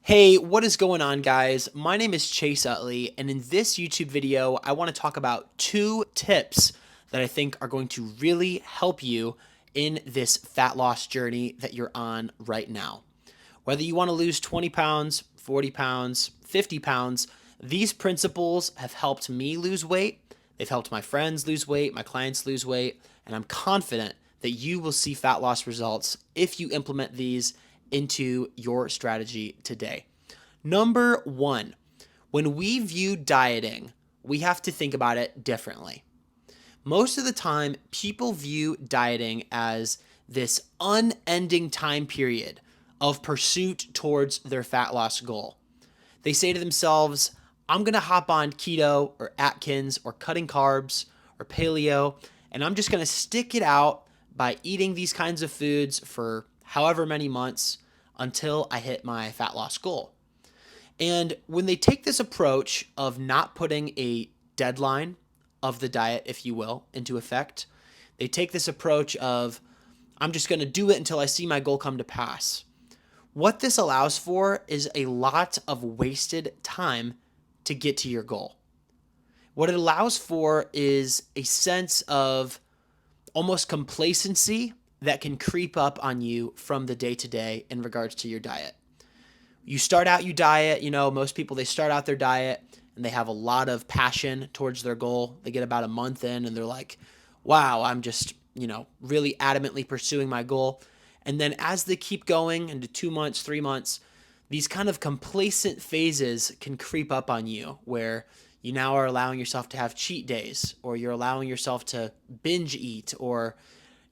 Hey, what is going on, guys? My name is Chase Utley, and in this YouTube video, I want to talk about 2 tips that I think are going to really help you in this fat loss journey that you're on right now. Whether you want to lose 20 pounds, 40 pounds, 50 pounds, these principles have helped me lose weight. They've helped my friends lose weight, my clients lose weight, and I'm confident that you will see fat loss results if you implement these into your strategy today. Number 1, when we view dieting, we have to think about it differently. Most of the time, people view dieting as this unending time period of pursuit towards their fat loss goal. They say to themselves, I'm going to hop on keto or Atkins or cutting carbs or paleo, and I'm just going to stick it out by eating these kinds of foods for however many months until I hit my fat loss goal. And when they take this approach of not putting a deadline of the diet, if you will, into effect, they take this approach of, I'm just going to do it until I see my goal come to pass. What this allows for is a lot of wasted time to get to your goal. What it allows for is a sense of almost complacency that can creep up on you from the day to day in regards to your diet. You start out, you diet, most people, they start out their diet and they have a lot of passion towards their goal. They get about a month in and they're like, wow, I'm just, really adamantly pursuing my goal. And then as they keep going into 2 months, 3 months, these kind of complacent phases can creep up on you where you now are allowing yourself to have cheat days, or you're allowing yourself to binge eat, or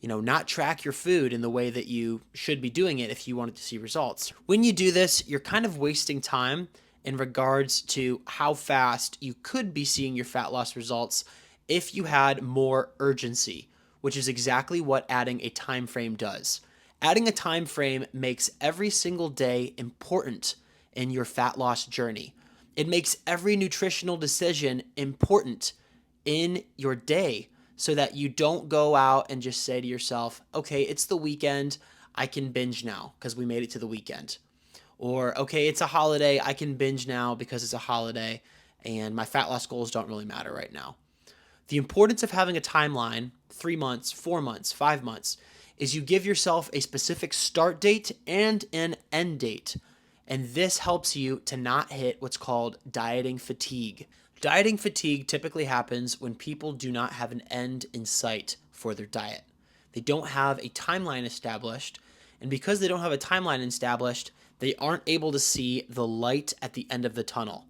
not track your food in the way that you should be doing it if you wanted to see results. When you do this, you're kind of wasting time in regards to how fast you could be seeing your fat loss results if you had more urgency, which is exactly what adding a time frame does. Adding a time frame makes every single day important in your fat loss journey. It makes every nutritional decision important in your day so that you don't go out and just say to yourself, okay, it's the weekend, I can binge now because we made it to the weekend. Or, okay, it's a holiday, I can binge now because it's a holiday and my fat loss goals don't really matter right now. The importance of having a timeline, 3 months, 4 months, 5 months, is you give yourself a specific start date and an end date. And this helps you to not hit what's called dieting fatigue. Dieting fatigue typically happens when people do not have an end in sight for their diet. They don't have a timeline established, and because they don't have a timeline established, they aren't able to see the light at the end of the tunnel.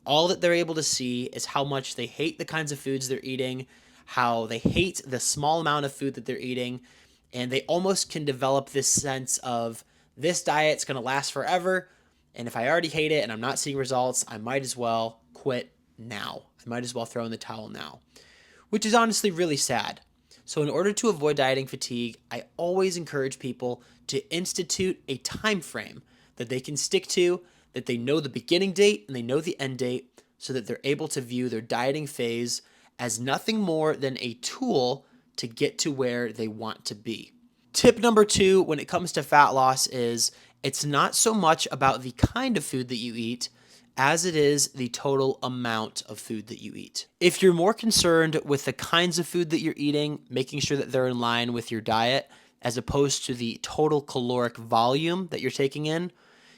All that they're able to see is how much they hate the kinds of foods they're eating, how they hate the small amount of food that they're eating, and they almost can develop this sense of this diet's going to last forever, and if I already hate it and I'm not seeing results, I might as well quit now. I might as well throw in the towel now, which is honestly really sad. So in order to avoid dieting fatigue, I always encourage people to institute a time frame that they can stick to, that they know the beginning date and they know the end date, so that they're able to view their dieting phase as nothing more than a tool to get to where they want to be. Tip number 2 when it comes to fat loss is it's not so much about the kind of food that you eat as it is the total amount of food that you eat. If you're more concerned with the kinds of food that you're eating, making sure that they're in line with your diet, as opposed to the total caloric volume that you're taking in,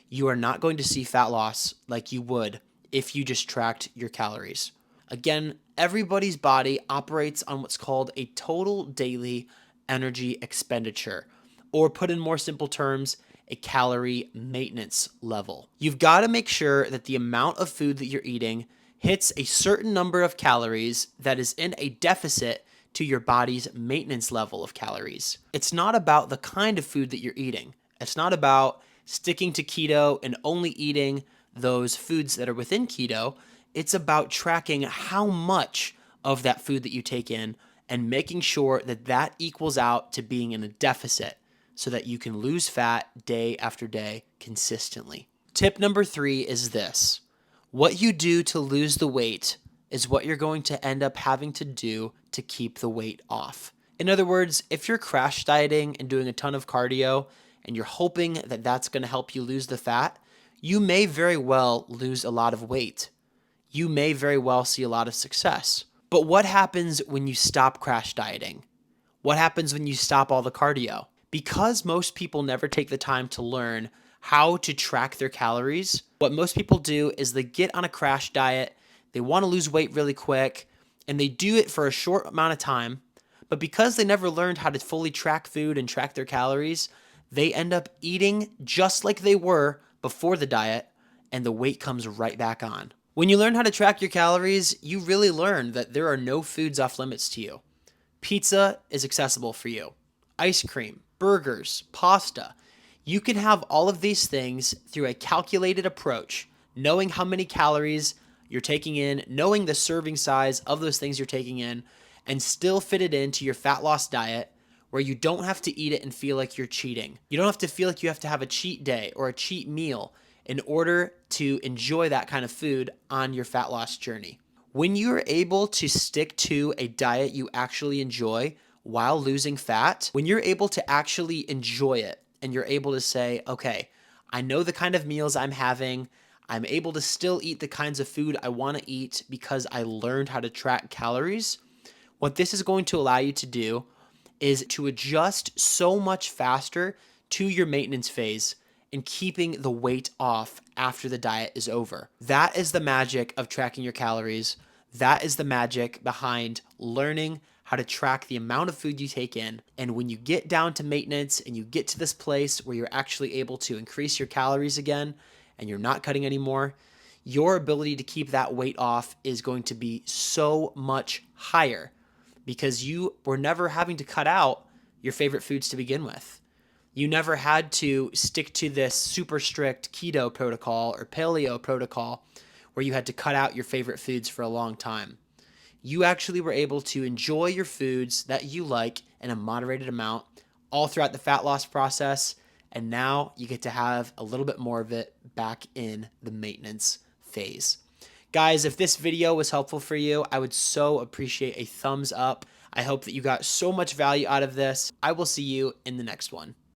you are not going to see fat loss like you would if you just tracked your calories. Again, everybody's body operates on what's called a total daily energy expenditure, or put in more simple terms, a calorie maintenance level. You've got to make sure that the amount of food that you're eating hits a certain number of calories that is in a deficit to your body's maintenance level of calories. It's not about the kind of food that you're eating. It's not about sticking to keto and only eating those foods that are within keto. It's about tracking how much of that food that you take in and making sure that that equals out to being in a deficit so that you can lose fat day after day consistently. Tip number 3 is this. What you do to lose the weight is what you're going to end up having to do to keep the weight off. In other words, if you're crash dieting and doing a ton of cardio and you're hoping that that's going to help you lose the fat, you may very well lose a lot of weight. You may very well see a lot of success. But what happens when you stop crash dieting? What happens when you stop all the cardio? Because most people never take the time to learn how to track their calories, what most people do is they get on a crash diet, they want to lose weight really quick, and they do it for a short amount of time. But because they never learned how to fully track food and track their calories, they end up eating just like they were before the diet, and the weight comes right back on. When you learn how to track your calories, you really learn that there are no foods off limits to you. Pizza is accessible for you. Ice cream, burgers, pasta. You can have all of these things through a calculated approach, knowing how many calories you're taking in, knowing the serving size of those things you're taking in, and still fit it into your fat loss diet where you don't have to eat it and feel like you're cheating. You don't have to feel like you have to have a cheat day or a cheat meal in order to enjoy that kind of food on your fat loss journey. When you're able to stick to a diet you actually enjoy while losing fat, when you're able to actually enjoy it and you're able to say, okay, I know the kind of meals I'm having, I'm able to still eat the kinds of food I want to eat because I learned how to track calories. What this is going to allow you to do is to adjust so much faster to your maintenance phase and keeping the weight off after the diet is over. That is the magic of tracking your calories. That is the magic behind learning how to track the amount of food you take in. And when you get down to maintenance and you get to this place where you're actually able to increase your calories again and you're not cutting anymore, your ability to keep that weight off is going to be so much higher because you were never having to cut out your favorite foods to begin with. You never had to stick to this super strict keto protocol or paleo protocol where you had to cut out your favorite foods for a long time. You actually were able to enjoy your foods that you like in a moderated amount all throughout the fat loss process, and now you get to have a little bit more of it back in the maintenance phase. Guys, if this video was helpful for you, I would so appreciate a thumbs up. I hope that you got so much value out of this. I will see you in the next one.